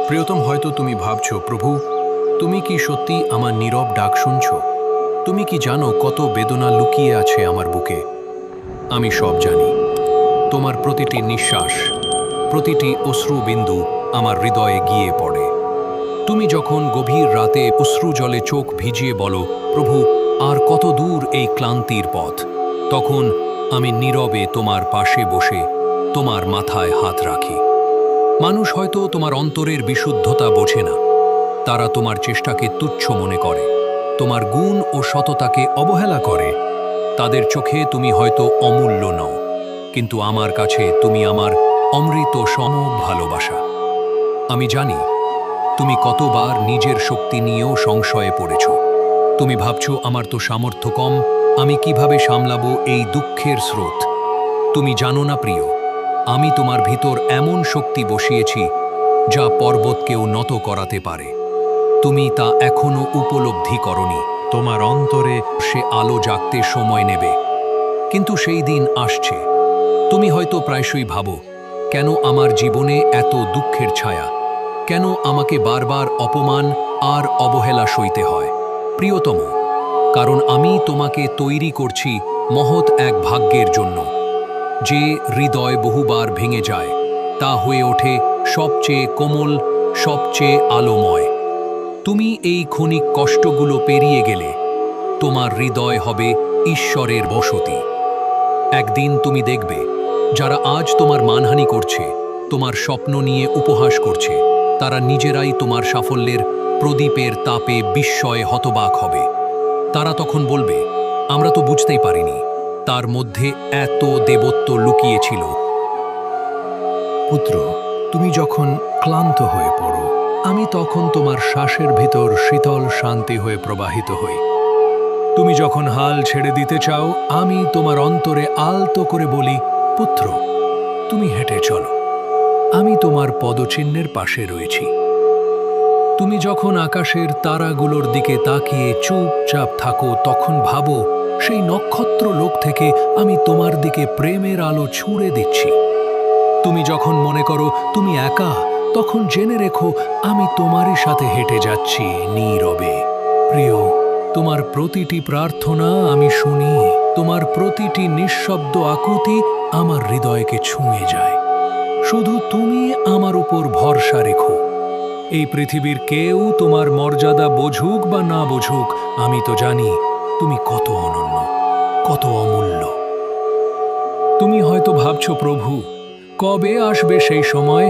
প্রিয়তম, হয়তো তুমি ভাবছো, প্রভু, তুমি কি সত্যি আমার নীরব ডাক শুনছো? তুমি কি জানো কত বেদনা লুকিয়ে আছে আমার বুকে? আমি সব জানি। তোমার প্রতিটি নিঃশ্বাস, প্রতিটি অশ্রুবিন্দু আমার হৃদয়ে গিয়ে পড়ে। তুমি যখন গভীর রাতে অশ্রু জলে চোখ ভিজিয়ে বলো, প্রভু, আর কত দূর এই ক্লান্তির পথ, তখন আমি নীরবে তোমার পাশে বসে তোমার মাথায় হাত রাখি। মানুষ হয়তো তোমার অন্তরের বিশুদ্ধতা বোঝে না। তারা তোমার চেষ্টাকে তুচ্ছ মনে করে, তোমার গুণ ও সততাকে অবহেলা করে। তাদের চোখে তুমি হয়তো অমূল্য নও, কিন্তু আমার কাছে তুমি আমার অমৃত সম ভালোবাসা। আমি জানি তুমি কতবার নিজের শক্তি নিয়েও সংশয়ে পড়েছ। তুমি ভাবছো, আমার তো সামর্থ্য কম, আমি কিভাবে সামলাবো এই দুঃখের স্রোত। তুমি জানো না প্রিয়, আমি তোমার ভিতর এমন শক্তি বসিয়েছি যা পর্বতকেও নত করাতে পারে। তুমি তা এখনো উপলব্ধি করনি। তোমার অন্তরে সে আলো জাগতে সময় নেবে, কিন্তু সেই দিন আসছে। তুমি হয়তো প্রায়শই ভাবো, কেন আমার জীবনে এত দুঃখের ছায়া, কেন আমাকে বারবার অপমান আর অবহেলা সইতে হয়? প্রিয়তম, কারণ আমি তোমাকে তৈরি করছি মহৎ এক ভাগ্যের জন্য। যে হৃদয় বহুবার ভেঙে যায়, তা হয়ে ওঠে সবচেয়ে কোমল, সবচেয়ে আলোময়। তুমি এই ক্ষণিক কষ্টগুলো পেরিয়ে গেলে তোমার হৃদয় হবে ঈশ্বরের বসতি। একদিন তুমি দেখবে, যারা আজ তোমার মানহানি করছে, তোমার স্বপ্ন নিয়ে উপহাস করছে, তারা নিজেরাই তোমার সাফল্যের প্রদীপের তাপে বিস্ময়ে হতবাক হবে। তারা তখন বলবে, আমরা তো বুঝতেই পারিনি তার মধ্যে এত দেবত্ব লুকিয়েছিল। পুত্র, তুমি যখন ক্লান্ত হয়ে পড়ো, আমি তখন তোমার শ্বাসের ভিতর শীতল শান্তি হয়ে প্রবাহিত হই। তুমি যখন হাল ছেড়ে দিতে চাও, আমি তোমার অন্তরে আলতো করে বলি, পুত্র, তুমি হেঁটে চলো, আমি তোমার পদচিহ্নের পাশে রয়েছি। তুমি যখন আকাশের তারাগুলোর দিকে তাকিয়ে চুপচাপ থাকো, তখন ভাবো, সেই নক্ষত্র লোক থেকে আমি তোমার দিকে প্রেমের আলো ছুঁড়ে দিচ্ছি। তুমি যখন মনে করো তুমি একা, তখন জেনে রেখো, আমি তোমারই সাথে হেঁটে যাচ্ছি নীরবে। প্রিয়, তোমার প্রতিটি প্রার্থনা আমি শুনি, তোমার প্রতিটি নিঃশব্দ আকুতি আমার হৃদয়কে ছুঁয়ে যায়। শুধু তুমি আমার উপর ভরসা রেখো। এই পৃথিবীর কেউ তোমার মর্যাদা বুঝুক বা না বুঝুক, আমি তো জানি তুমি কত অনন্য, কত অমূল্য। তুমি হয়তো ভাবছো, প্রভু, কবে আসবে সেই সময়